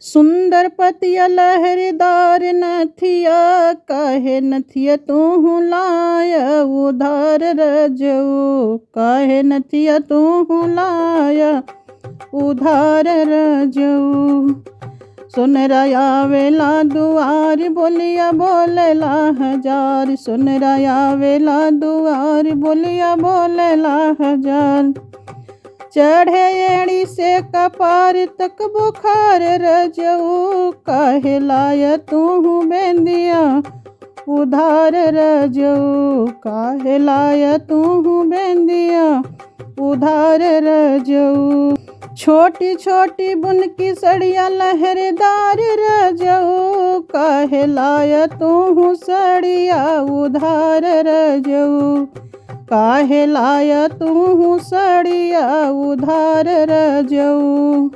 सुंदर पतिया लहरदार नथिया, काहे नथिया तू लाया उधार रजऊ, काहे नथिया तू लाया उधार रजऊ। सुनराया वेला दुआर बोलिया बोलेला हजार, सुनराया वेला दुआर बोलिया बोलेला हजार। चढ़े एड़ी से कपार तक बुखार रजऊ, काहे लाया तू बेंदिया उधार रजऊ, काहे लाया तू बेंदिया उधार रजऊ। छोटी छोटी बुन की सड़िया लहरदार रजऊ, काहे लाया तू सड़िया उधार रजऊ, काहे लाया तू सड़िया उधार रजऊ।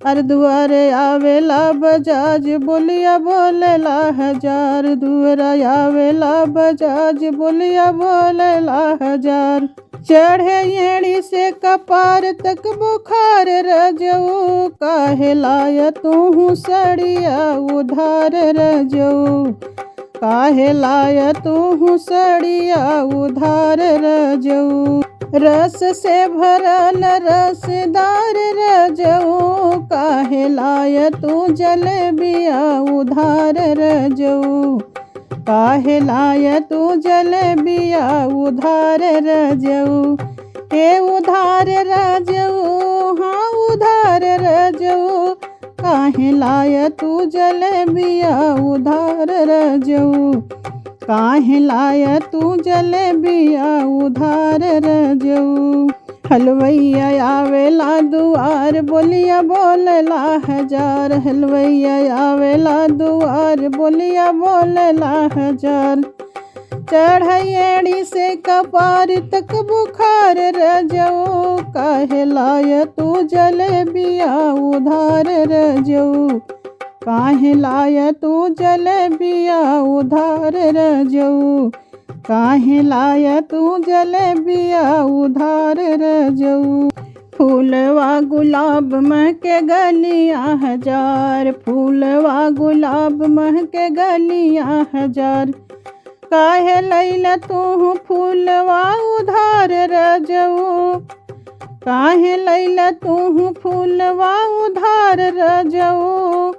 अर दुआरे आवेला बजाज बोलिया बोलेला हजार, दुआरा आवेला बजाज बोलिया बोलेला हजार। चढ़े एड़ी से कपार तक बुखार रजऊ, काहे लाया तू सड़िया उधार रजऊ, काहे लाया तू सड़िया उधार रजऊ। रस से भरल रसदार रजऊ, काहे लाया तू जलेबिया उधार रजऊ, काहे लाया तू जलेबिया उधार रजऊ। हे उधार रजऊ, हाँ उधार रजऊ, काहे लाया तू जलेबिया उधार रजऊ, काहे लाया तू जलेबिया उधार रजऊ। हलवैया आवेला दुआर बोलिया बोलेला हजार, हलवैया आवेला दुआर बोलिया बोलेला हजार। चढ़ैड़ी से कपार तक बुखार रजऊ, काहे लाया तू जलेबिया उधार रजऊ, काहे लाया तू जलेबिया उधार रजऊ, काहे लाया तू जलेबिया उधार रजऊ। फूलवा गुलाब महके गलिया हजार, फूलवा गुलाब महके गलिया हजार। काहे लैला तू फूलवा उधार रजऊ, काहे लैला तू फूलवा उधार रजऊ।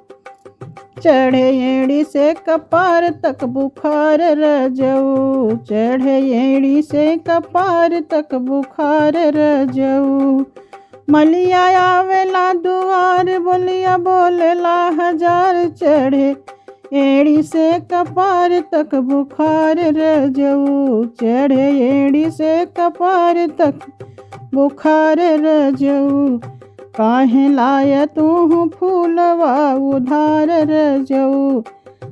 चढ़े एड़ी से कपार तक बुखार रजऊ, चढ़े एड़ी से कपार तक बुखार रजऊ। मलिया आवेला दुआर बोलिया बोलेला हजार, चढ़े एड़ी से कपार तक बुखार रजऊ, चढ़े एड़ी से कपार तक बुखार रजऊ। काहे लाया तू फूलवा उधार रजऊ,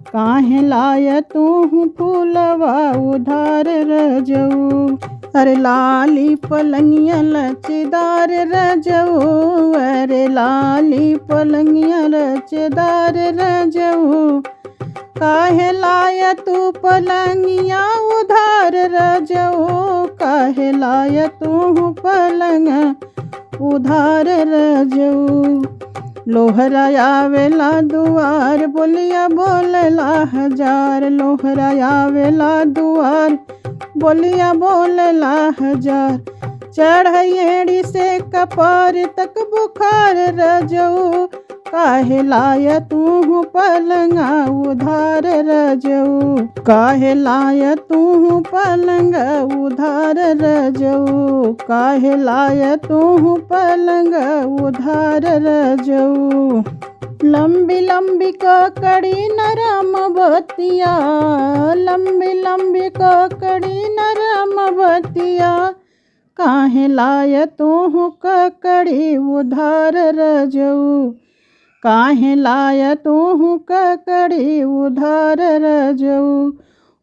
काहे लाया तू फूलवा उधार रजऊ। अरे लाली पलंगिया लचदार रजऊ, अरे लाली पलंगिया लचदार रजऊ। काहे लाया तू पलंगिया उधार रजऊ, काहे लाया तू पलंग उधार रजऊ। लोहरा आवेला दुआर बोलिया बोलेला हजार, लोहरा आवेला दुआर बोलिया बोलेला हजार। चढ़ैड़ी से कपार तक बुखार रजऊ, काहे लाया तू पलंगा उधार रजऊ, काहे लाया तू पलंग उधार रजऊ, काहे लाया तू पलंग उधार रजऊ। लंबी लंबी ककड़ी नरम बतिया, लंबी लंबी ककड़ी नरम बतिया। काहे लाया तू ककड़ी उधार रजऊ, काहे लाया तू ककड़ी उधार रजऊ।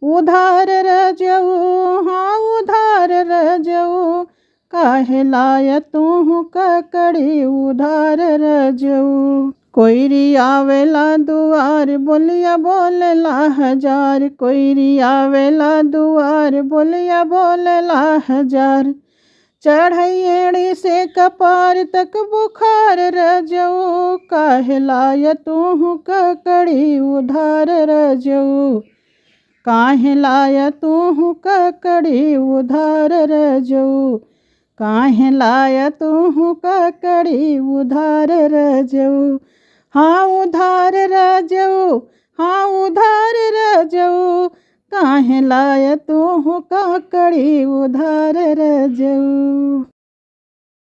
उधार रजऊ, हाँ उधार रजऊ, काहे लाया तू ककड़ी उधार रजऊ। कोईरी आवेला दुआर बोलिया बोलेला हजार, कोईरी आवेला दुआर बोलिया बोलेला हजार। चढ़ैयड़ी से कपार तक बुखार रजऊ, काहे लाय तू ककड़ी उधार रजऊ, काहे लाय तू ककड़ी उधार रजऊ, काहे लाय तू ककड़ी उधार रजऊ। हाँ उधार रजऊ, हाँ उधार रजऊ, काहे लाय तू ककड़ी उधार रजऊ।